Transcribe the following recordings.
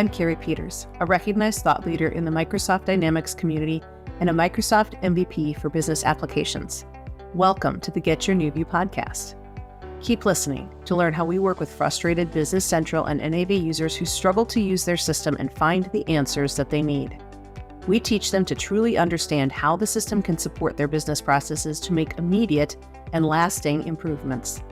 I'm 𝗬𝗏𝗄𝗄𝗄, a recognized thought leader in the Microsoft Dynamics community and a Microsoft MVP for business applications. Welcome to the Get Your New View podcast. Keep listening to learn how we work with frustrated Business Central and NAV users who struggle to use their system and find the answers that they need. We teach them to truly understand how the system can support their business processes to make immediate and lasting improvements.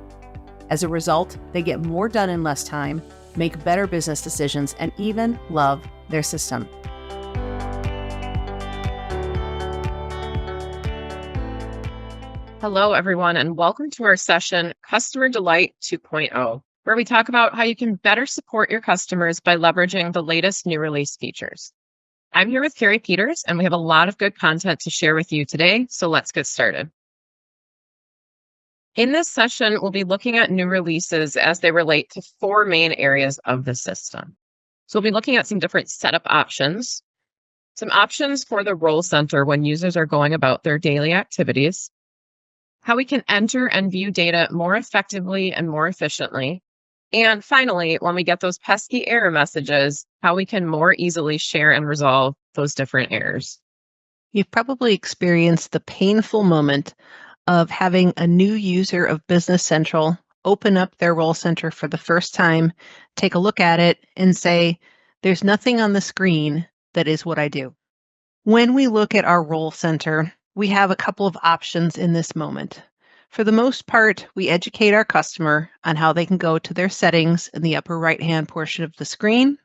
As a result, they get more done in less time, make better business decisions, and even love their system. Hello, everyone, and welcome to our session, Customer Delight 2.0, where we talk about how you can better support your customers by leveraging the latest new release features. I'm here with 𝗬𝗏𝗄𝗄𝗄, and we have a lot of good content to share with you today, so let's get started. In this session, we'll be looking at new releases as they relate to four main areas of the system. So we'll be looking at some different setup options, some options for the role center when users are going about their daily activities, how we can enter and view data more effectively and more efficiently, and finally, when we get those pesky error messages, how we can more easily share and resolve those different errors. You've probably experienced the painful moment of having a new user of Business Central open up their role center for the first time, take a look at it, and say, there's nothing on the screen that is what I do. When we look at our role center, we have a couple of options in this moment. For the most part, we educate our customer on how they can go to their settings in the upper right-hand portion of the screen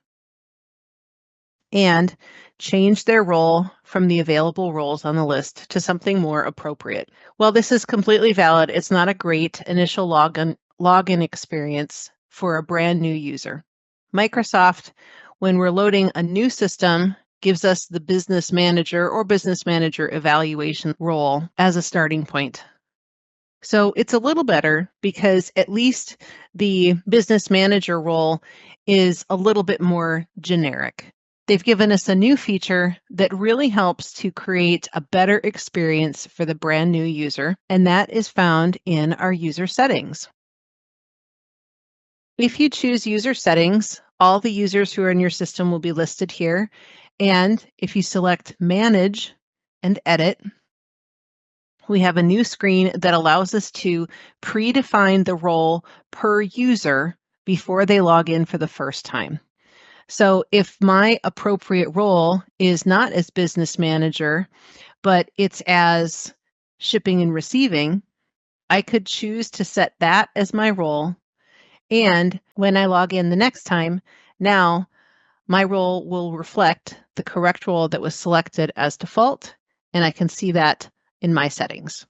and change their role from the available roles on the list to something more appropriate. While this is completely valid, it's not a great initial login experience for a brand new user. Microsoft, when we're loading a new system, gives us the business manager or business manager evaluation role as a starting point. So it's a little better because at least the business manager role is a little bit more generic. They've given us a new feature that really helps to create a better experience for the brand new user, and that is found in our user settings. If you choose user settings, all the users who are in your system will be listed here. And if you select Manage and Edit, we have a new screen that allows us to predefine the role per user before they log in for the first time. So if my appropriate role is not as business manager, but it's as shipping and receiving, I could choose to set that as my role. And when I log in the next time, now my role will reflect the correct role that was selected as default, and I can see that in my settings.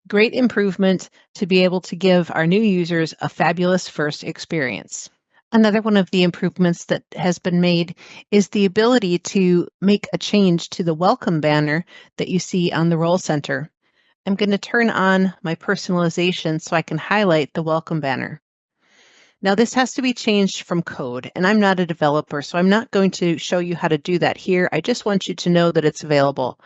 Great improvement to be able to give our new users a fabulous first experience. Another one of the improvements that has been made is the ability to make a change to the welcome banner that you see on the role center. I'm going to turn on my personalization so I can highlight the welcome banner. Now this has to be changed from code, and I'm not a developer, so I'm not going to show you how to do that here. I just want you to know that it's available.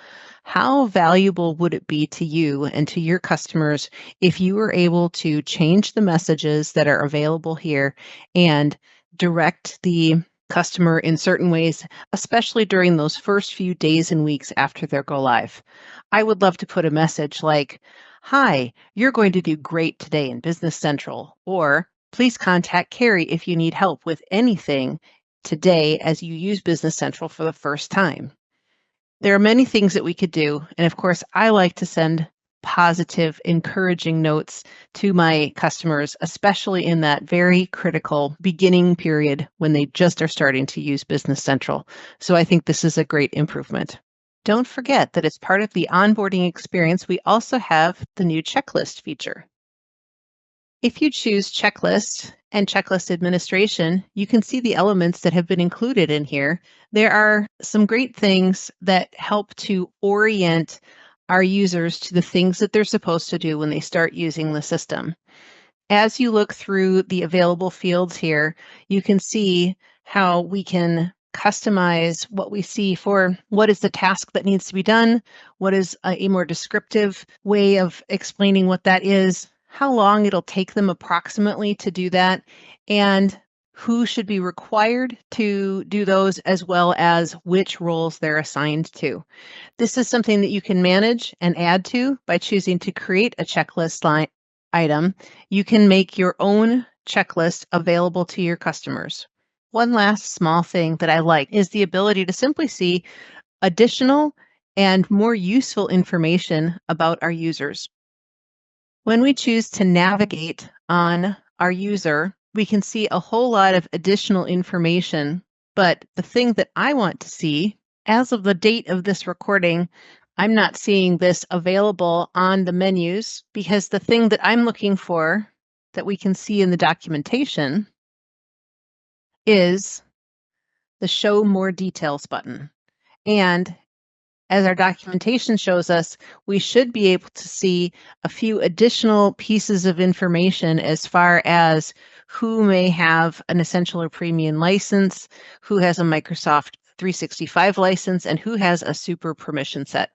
How valuable would it be to you and to your customers if you were able to change the messages that are available here and direct the customer in certain ways, especially during those first few days and weeks after their go live? I would love to put a message like, "Hi, you're going to do great today in Business Central," or "Please contact Carrie if you need help with anything today as you use Business Central for the first time." There are many things that we could do. And of course, I like to send positive, encouraging notes to my customers, especially in that very critical beginning period when they just are starting to use Business Central. So I think this is a great improvement. Don't forget that as part of the onboarding experience, we also have the new checklist feature. If you choose Checklist and Checklist Administration, you can see the elements that have been included in here. There are some great things that help to orient our users to the things that they're supposed to do when they start using the system. As you look through the available fields here, you can see how we can customize what we see for what is the task that needs to be done, what is a more descriptive way of explaining what that is, how long it'll take them approximately to do that, and who should be required to do those, as well as which roles they're assigned to. This is something that you can manage and add to by choosing to create a checklist item. You can make your own checklist available to your customers. One last small thing that I like is the ability to simply see additional and more useful information about our users. When we choose to navigate on our user, we can see a whole lot of additional information, but the thing that I want to see, as of the date of this recording, I'm not seeing this available on the menus, because the thing that I'm looking for that we can see in the documentation is the Show More Details button. And as our documentation shows us, we should be able to see a few additional pieces of information as far as who may have an Essential or Premium license, who has a Microsoft 365 license, and who has a super permission set.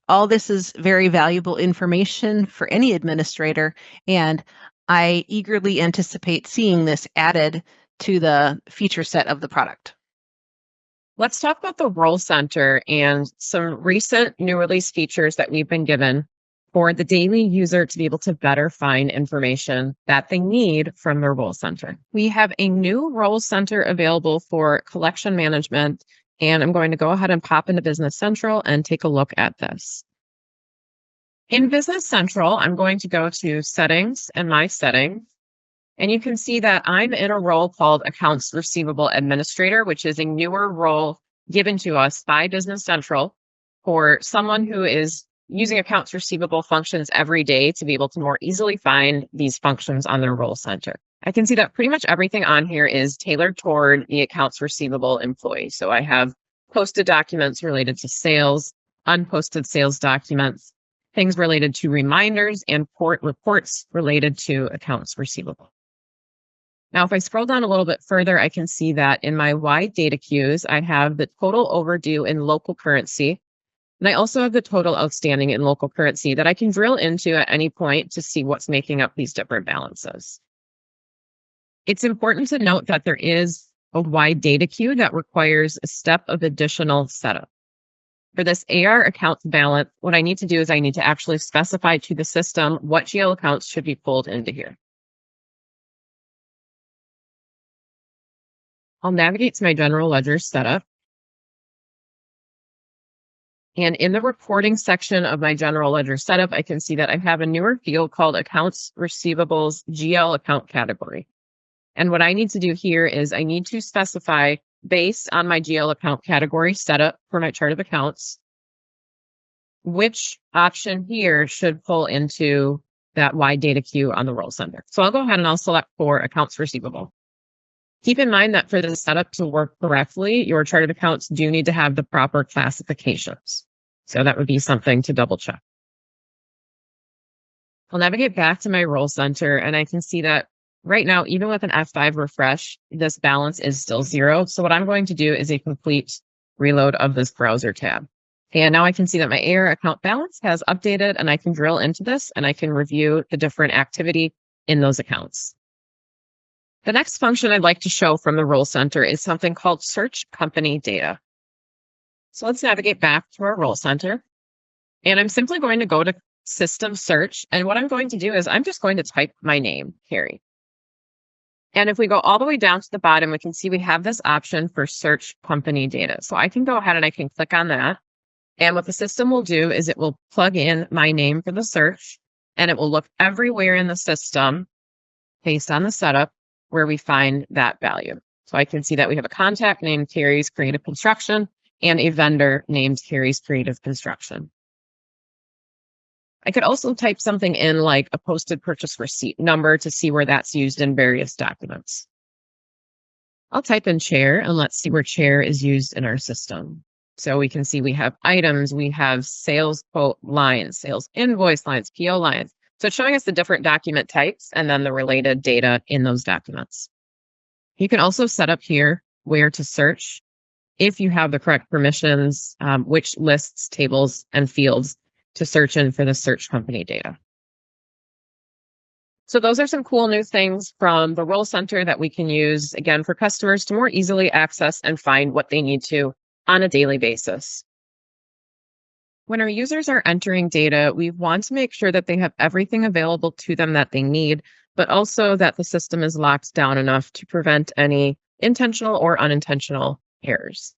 All this is very valuable information for any administrator, and I eagerly anticipate seeing this added to the feature set of the product. Let's talk about the Role Center and some recent new release features that we've been given for the daily user to be able to better find information that they need from their Role Center. We have a new Role Center available for collection management, and I'm going to go ahead and pop into Business Central and take a look at this. In Business Central, I'm going to go to Settings and My Settings. And you can see that I'm in a role called Accounts Receivable Administrator, which is a newer role given to us by Business Central for someone who is using accounts receivable functions every day to be able to more easily find these functions on their Role Center. I can see that pretty much everything on here is tailored toward the accounts receivable employee. So I have posted documents related to sales, unposted sales documents, things related to reminders, and reports related to accounts receivable. Now, if I scroll down a little bit further, I can see that in my wide data queues, I have the total overdue in local currency. And I also have the total outstanding in local currency that I can drill into at any point to see what's making up these different balances. It's important to note that there is a wide data queue that requires a step of additional setup. For this AR account balance, what I need to do is I need to actually specify to the system what GL accounts should be pulled into here. I'll navigate to my general ledger setup. And in the reporting section of my general ledger setup, I can see that I have a newer field called Accounts Receivables GL Account Category. And what I need to do here is I need to specify, based on my GL account category setup for my chart of accounts, which option here should pull into that wide data queue on the Role Center. So I'll go ahead and I'll select for Accounts Receivable. Keep in mind that for the setup to work correctly, your chart of accounts do need to have the proper classifications. So that would be something to double check. I'll navigate back to my Role Center, and I can see that right now, even with an F5 refresh, this balance is still 0. So what I'm going to do is a complete reload of this browser tab. And now I can see that my AR account balance has updated, and I can drill into this and I can review the different activity in those accounts. The next function I'd like to show from the Role Center is something called Search Company Data. So let's navigate back to our Role Center. And I'm simply going to go to System Search. And what I'm going to do is I'm just going to type my name, Carrie. And if we go all the way down to the bottom, we can see we have this option for Search Company Data. So I can go ahead and I can click on that. And what the system will do is it will plug in my name for the search, and it will look everywhere in the system based on the setup where we find that value. So I can see that we have a contact named Carrie's Creative Construction and a vendor named Carrie's Creative Construction. I could also type something in like a posted purchase receipt number to see where that's used in various documents. I'll type in chair and let's see where chair is used in our system. So we can see we have items, we have sales quote lines, sales invoice lines, PO lines. So it's showing us the different document types and then the related data in those documents. You can also set up here where to search if you have the correct permissions, which lists, tables, and fields to search in for the search company data. So those are some cool new things from the Role Center that we can use, again, for customers to more easily access and find what they need to on a daily basis. When our users are entering data, we want to make sure that they have everything available to them that they need, but also that the system is locked down enough to prevent any intentional or unintentional errors.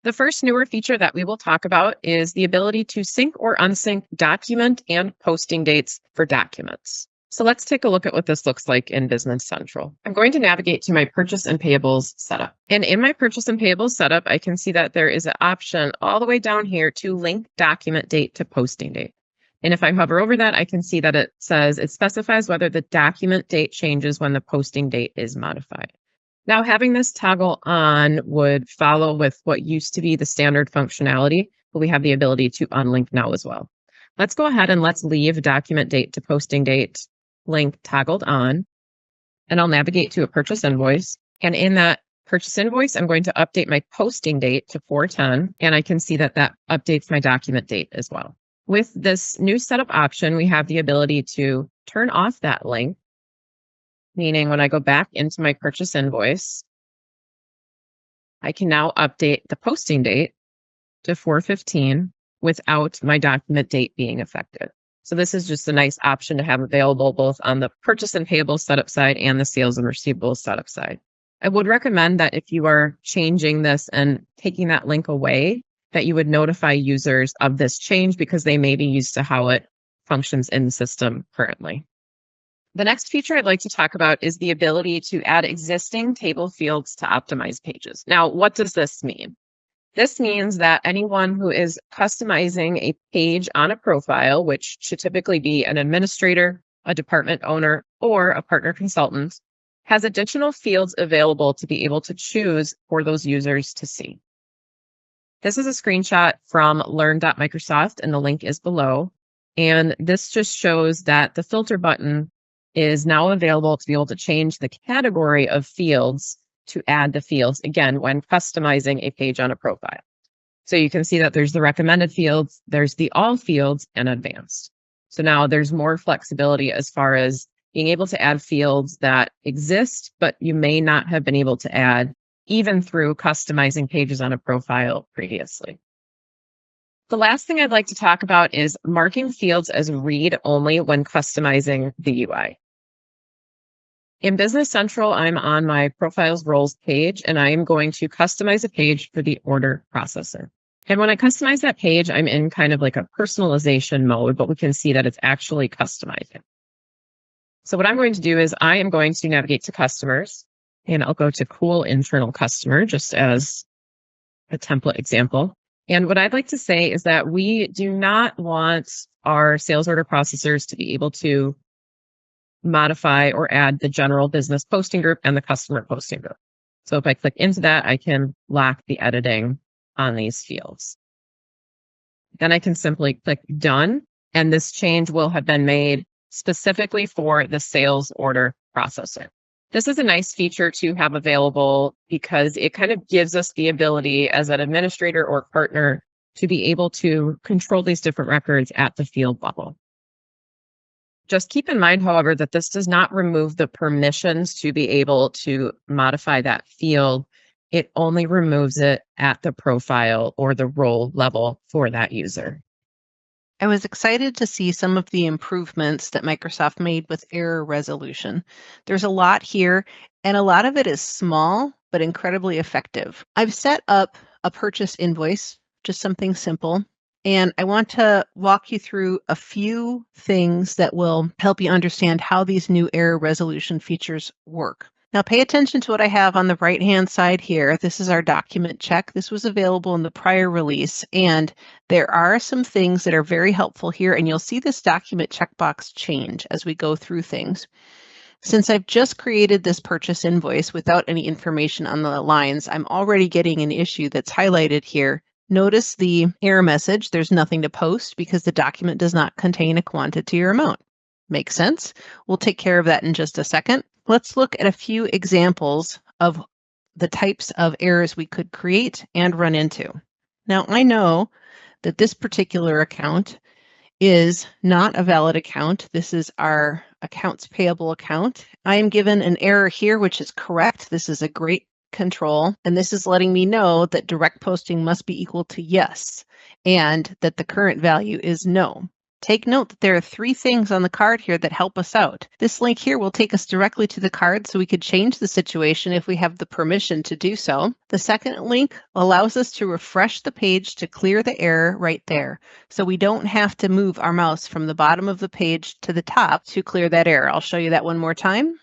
The first newer feature that we will talk about is the ability to sync or unsync document and posting dates for documents. So let's take a look at what this looks like in Business Central. I'm going to navigate to my purchase and payables setup. And in my purchase and payables setup, I can see that there is an option all the way down here to link document date to posting date. And if I hover over that, I can see that it says it specifies whether the document date changes when the posting date is modified. Now, having this toggle on would follow with what used to be the standard functionality, but we have the ability to unlink now as well. Let's go ahead and let's leave document date to posting date link toggled on, and I'll navigate to a purchase invoice. And in that purchase invoice, I'm going to update my posting date to 4/10, and I can see that that updates my document date as well. With this new setup option, we have the ability to turn off that link, meaning when I go back into my purchase invoice, I can now update the posting date to 4/15 without my document date being affected. So this is just a nice option to have available both on the purchase and payables setup side and the sales and receivables setup side. I would recommend that if you are changing this and taking that link away, that you would notify users of this change because they may be used to how it functions in the system currently. The next feature I'd like to talk about is the ability to add existing table fields to optimize pages. Now, what does this mean? This means that anyone who is customizing a page on a profile, which should typically be an administrator, a department owner, or a partner consultant, has additional fields available to be able to choose for those users to see. This is a screenshot from learn.microsoft, and the link is below. And this just shows that the filter button is now available to be able to change the category of fields to add the fields, again, when customizing a page on a profile. So you can see that there's the recommended fields, there's the all fields, and advanced. So now there's more flexibility as far as being able to add fields that exist, but you may not have been able to add even through customizing pages on a profile previously. The last thing I'd like to talk about is marking fields as read only when customizing the UI. In Business Central, I'm on my Profiles Roles page, and I am going to customize a page for the order processor. And when I customize that page, I'm in kind of like a personalization mode, but we can see that it's actually customizing. So what I'm going to do is I am going to navigate to customers, and I'll go to Cool Internal Customer just as a template example. And what I'd like to say is that we do not want our sales order processors to be able to modify or add the general business posting group and the customer posting group. So if I click into that, I can lock the editing on these fields. Then I can simply click done, and this change will have been made specifically for the sales order processor. This is a nice feature to have available because it kind of gives us the ability as an administrator or partner to be able to control these different records at the field level. Just keep in mind, however, that this does not remove the permissions to be able to modify that field. It only removes it at the profile or the role level for that user. I was excited to see some of the improvements that Microsoft made with error resolution. There's a lot here, and a lot of it is small, but incredibly effective. I've set up a purchase invoice, just something simple. And I want to walk you through a few things that will help you understand how these new error resolution features work. Now, pay attention to what I have on the right-hand side here. This is our document check. This was available in the prior release, and there are some things that are very helpful here, and you'll see this document checkbox change as we go through things. Since I've just created this purchase invoice without any information on the lines, I'm already getting an issue that's highlighted here. Notice the error message, there's nothing to post because the document does not contain a quantity or amount. Makes sense? We'll take care of that in just a second. Let's look at a few examples of the types of errors we could create and run into. Now, I know that this particular account is not a valid account. This is our accounts payable account. I am given an error here, which is correct. This is a great control, and this is letting me know that direct posting must be equal to yes, and that the current value is no. Take note that there are 3 things on the card here that help us out. This link here will take us directly to the card so we could change the situation if we have the permission to do so. The second link allows us to refresh the page to clear the error right there. So we don't have to move our mouse from the bottom of the page to the top to clear that error. I'll show you that one more time.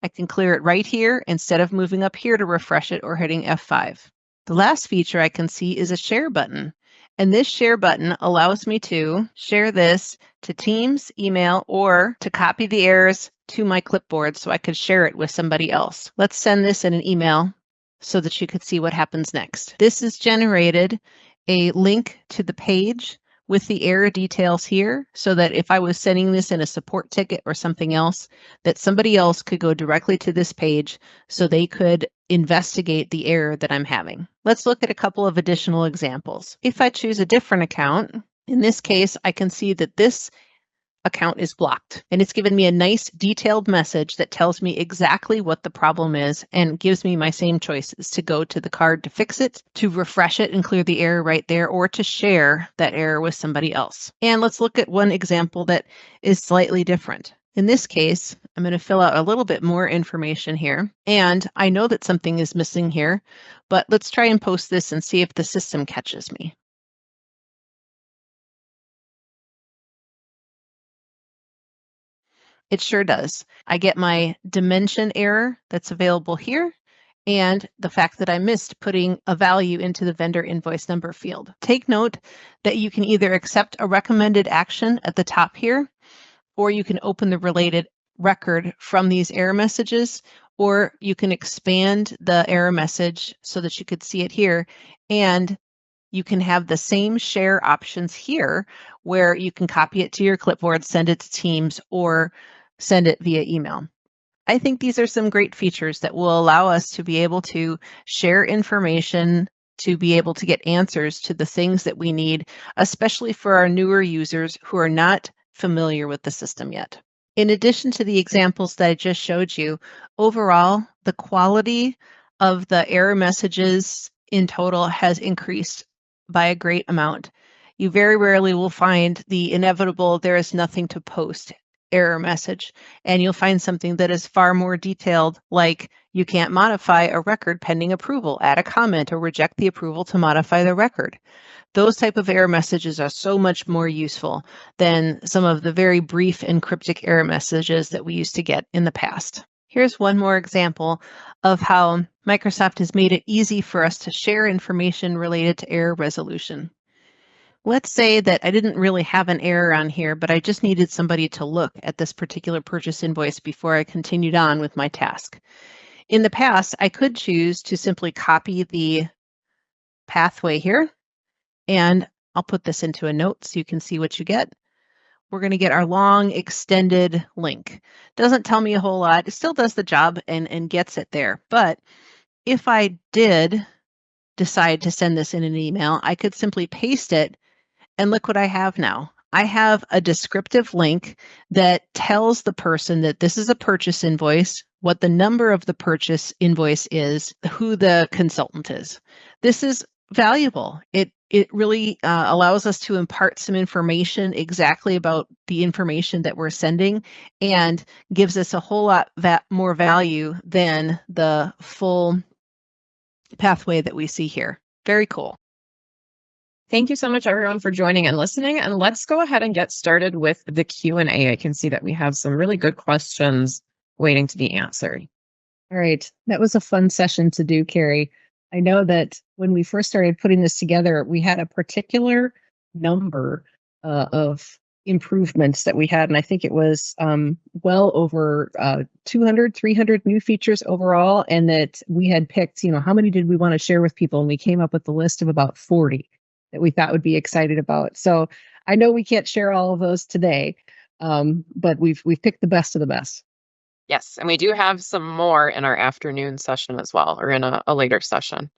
I can clear it right here instead of moving up here to refresh it or hitting F5. The last feature I can see is a share button. And this share button allows me to share this to Teams, email, or to copy the errors to my clipboard so I could share it with somebody else. Let's send this in an email so that you could see what happens next. This has generated a link to the page with the error details here so that if I was sending this in a support ticket or something else, that somebody else could go directly to this page so they could investigate the error that I'm having. Let's look at a couple of additional examples. If I choose a different account, in this case, I can see that this account is blocked, and it's given me a nice detailed message that tells me exactly what the problem is and gives me my same choices to go to the card to fix it, to refresh it and clear the error right there, or to share that error with somebody else. And let's look at one example that is slightly different. In this case, I'm going to fill out a little bit more information here, and I know that something is missing here, but let's try and post this and see if the system catches me. It sure does. I get my dimension error that's available here and the fact that I missed putting a value into the vendor invoice number field. Take note that you can either accept a recommended action at the top here, or you can open the related record from these error messages, or you can expand the error message so that you could see it here, and you can have the same share options here where you can copy it to your clipboard, send it to Teams, or send it via email. I think these are some great features that will allow us to be able to share information, to be able to get answers to the things that we need, especially for our newer users who are not familiar with the system yet. In addition to the examples that I just showed you, overall, the quality of the error messages in total has increased by a great amount. You very rarely will find the inevitable "there is nothing to post" error message, and you'll find something that is far more detailed, like "you can't modify a record pending approval, add a comment or reject the approval to modify the record." Those type of error messages are so much more useful than some of the very brief and cryptic error messages that we used to get in the past. Here's one more example of how Microsoft has made it easy for us to share information related to error resolution. Let's say that I didn't really have an error on here, but I just needed somebody to look at this particular purchase invoice before I continued on with my task. In the past, I could choose to simply copy the pathway here, and I'll put this into a note so you can see what you get. We're going to get our long extended link. Doesn't tell me a whole lot. It still does the job and gets it there. But if I did decide to send this in an email, I could simply paste it, and look what I have now. I have a descriptive link that tells the person that this is a purchase invoice, what the number of the purchase invoice is, who the consultant is. This is valuable. It really allows us to impart some information exactly about the information that we're sending, and gives us a whole lot more value than the full pathway that we see here. Very cool. Thank you so much, everyone, for joining and listening. And let's go ahead and get started with the Q&A. I can see that we have some really good questions waiting to be answered. All right. That was a fun session to do, Carrie. I know that when we first started putting this together, we had a particular number of improvements that we had. And I think it was well over 200, 300 new features overall. And that we had picked, how many did we want to share with people? And we came up with a list of about 40 that we thought would be excited about. So I know we can't share all of those today, but we've picked the best of the best. Yes, and we do have some more in our afternoon session as well, or in a later session.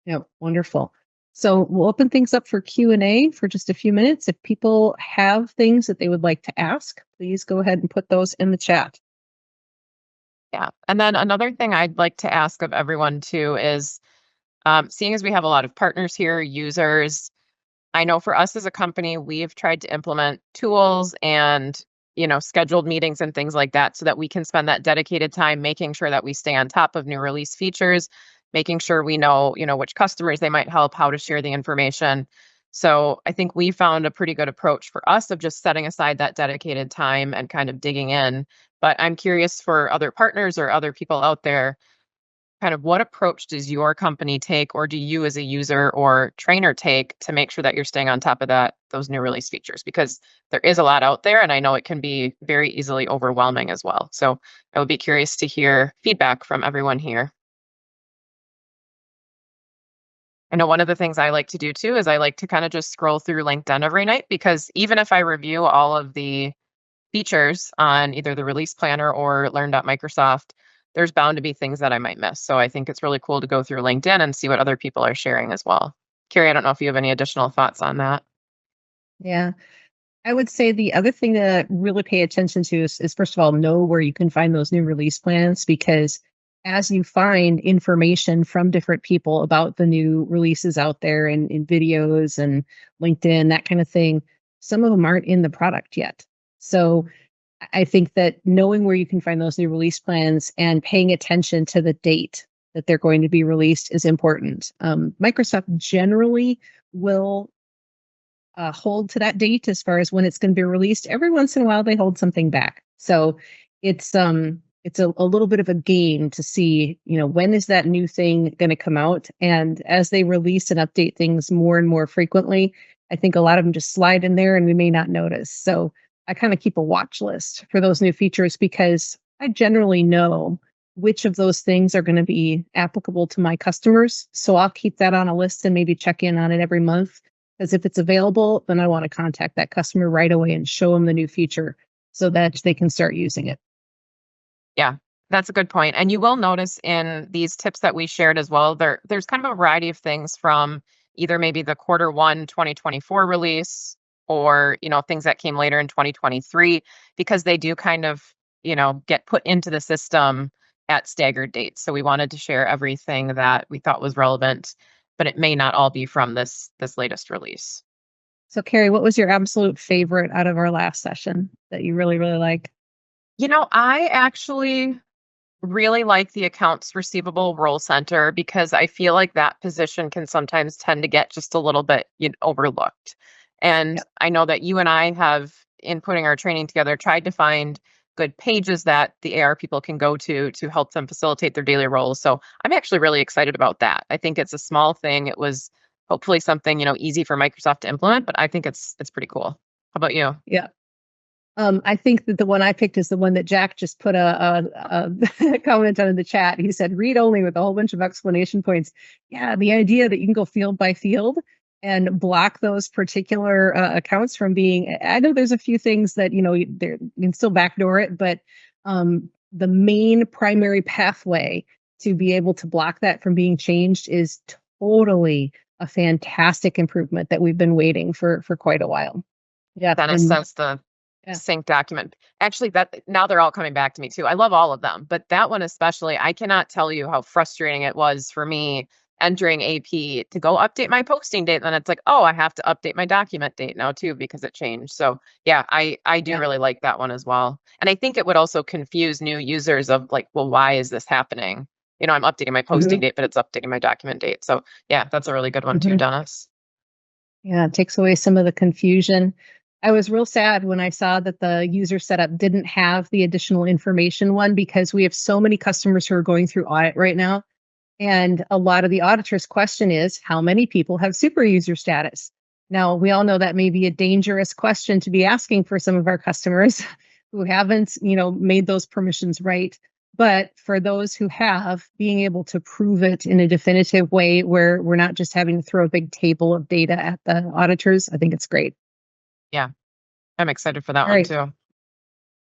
Yeah, wonderful. So we'll open things up for Q&A for just a few minutes. If people have things that they would like to ask, please go ahead and put those in the chat. Yeah. And then another thing I'd like to ask of everyone too is, seeing as we have a lot of partners here, users, I know for us as a company, we've tried to implement tools and, scheduled meetings and things like that so that we can spend that dedicated time making sure that we stay on top of new release features, making sure we know, which customers they might help, how to share the information. So I think we found a pretty good approach for us of just setting aside that dedicated time and kind of digging in. But I'm curious for other partners or other people out there, kind of what approach does your company take, or do you as a user or trainer take to make sure that you're staying on top of those new release features? Because there is a lot out there, and I know it can be very easily overwhelming as well. So I would be curious to hear feedback from everyone here. I know one of the things I like to do too is I like to kind of just scroll through LinkedIn every night, because even if I review all of the features on either the release planner or learn.microsoft, there's bound to be things that I might miss. So I think it's really cool to go through LinkedIn and see what other people are sharing as well. Carrie, I don't know if you have any additional thoughts on that. Yeah. I would say the other thing to really pay attention to is first of all, know where you can find those new release plans, because as you find information from different people about the new releases out there in videos and LinkedIn, that kind of thing, some of them aren't in the product yet. So I think that knowing where you can find those new release plans and paying attention to the date that they're going to be released is important. Microsoft generally will hold to that date as far as when it's going to be released. Every once in a while, they hold something back. So it's a little bit of a game to see, when is that new thing going to come out? And as they release and update things more and more frequently, I think a lot of them just slide in there and we may not notice. So I kind of keep a watch list for those new features, because I generally know which of those things are going to be applicable to my customers. So I'll keep that on a list and maybe check in on it every month. Because if it's available, then I want to contact that customer right away and show them the new feature so that they can start using it. Yeah, that's a good point. And you will notice in these tips that we shared as well, there's kind of a variety of things from either maybe the Q1 2024 release, or, things that came later in 2023, because they do kind of, get put into the system at staggered dates. So we wanted to share everything that we thought was relevant, but it may not all be from this latest release. So, Carrie, what was your absolute favorite out of our last session that you really, really like? I actually really like the accounts receivable role center, because I feel like that position can sometimes tend to get just a little bit overlooked. And Yep. I know that you and I have, in putting our training together, tried to find good pages that the AR people can go to help them facilitate their daily roles. So I'm actually really excited about that. I think it's a small thing. It was hopefully something, easy for Microsoft to implement, but I think it's pretty cool. How about you? Yeah. I think that the one I picked is the one that Jack just put a comment on in the chat. He said, read only, with a whole bunch of exclamation points. Yeah, the idea that you can go field by field and block those particular accounts from being, I know there's a few things that, you can still backdoor it, but the main primary pathway to be able to block that from being changed is totally a fantastic improvement that we've been waiting for quite a while. Yeah. Dennis says the Yeah. sync document. Actually, that now they're all coming back to me too. I love all of them, but that one especially, I cannot tell you how frustrating it was for me entering AP to go update my posting date. Then it's like, oh, I have to update my document date now too, because it changed. So yeah, I do Yeah. really like that one as well. And I think it would also confuse new users of like, well, why is this happening? I'm updating my posting date, but it's updating my document date. So yeah, that's a really good one too, Dennis. Yeah, it takes away some of the confusion. I was real sad when I saw that the user setup didn't have the additional information one, because we have so many customers who are going through audit right now. And a lot of the auditors' question is, how many people have super user status? Now, we all know that may be a dangerous question to be asking for some of our customers who haven't, made those permissions right. But for those who have, being able to prove it in a definitive way where we're not just having to throw a big table of data at the auditors, I think it's great. Yeah, I'm excited for that All one right. too.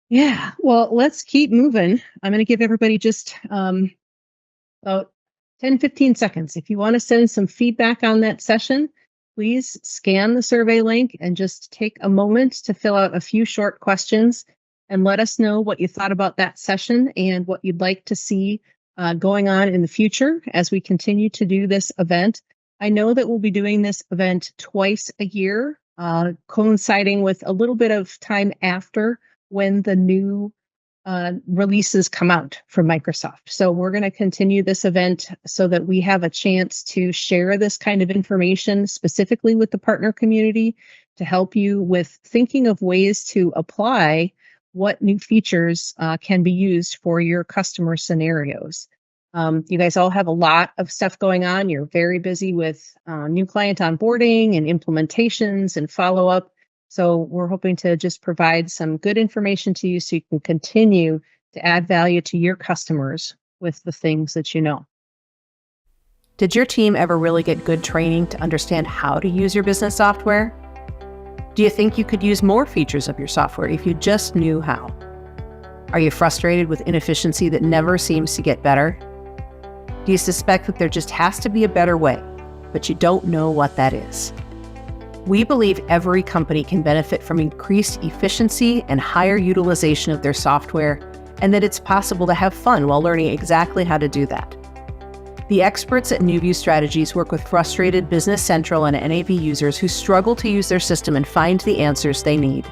Yeah. Well, let's keep moving. I'm going to give everybody just about 10-15 seconds. If you want to send some feedback on that session, please scan the survey link and just take a moment to fill out a few short questions and let us know what you thought about that session and what you'd like to see going on in the future as we continue to do this event. I know that we'll be doing this event twice a year, coinciding with a little bit of time after when the new releases come out from Microsoft. So we're going to continue this event so that we have a chance to share this kind of information specifically with the partner community to help you with thinking of ways to apply what new features can be used for your customer scenarios. You guys all have a lot of stuff going on. You're very busy with new client onboarding and implementations and follow-up. So we're hoping to just provide some good information to you so you can continue to add value to your customers with the things that you know. Did your team ever really get good training to understand how to use your business software? Do you think you could use more features of your software if you just knew how? Are you frustrated with inefficiency that never seems to get better? Do you suspect that there just has to be a better way, but you don't know what that is? We believe every company can benefit from increased efficiency and higher utilization of their software, and that it's possible to have fun while learning exactly how to do that. The experts at 𝗬𝗎 Strategies work with frustrated Business Central and NAV users who struggle to use their system and find the answers they need.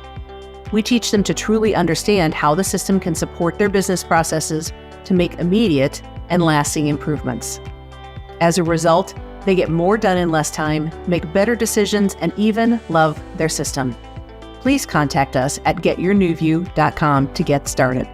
We teach them to truly understand how the system can support their business processes to make immediate and lasting improvements. As a result, they get more done in less time, make better decisions, and even love their system. Please contact us at getyournewview.com to get started.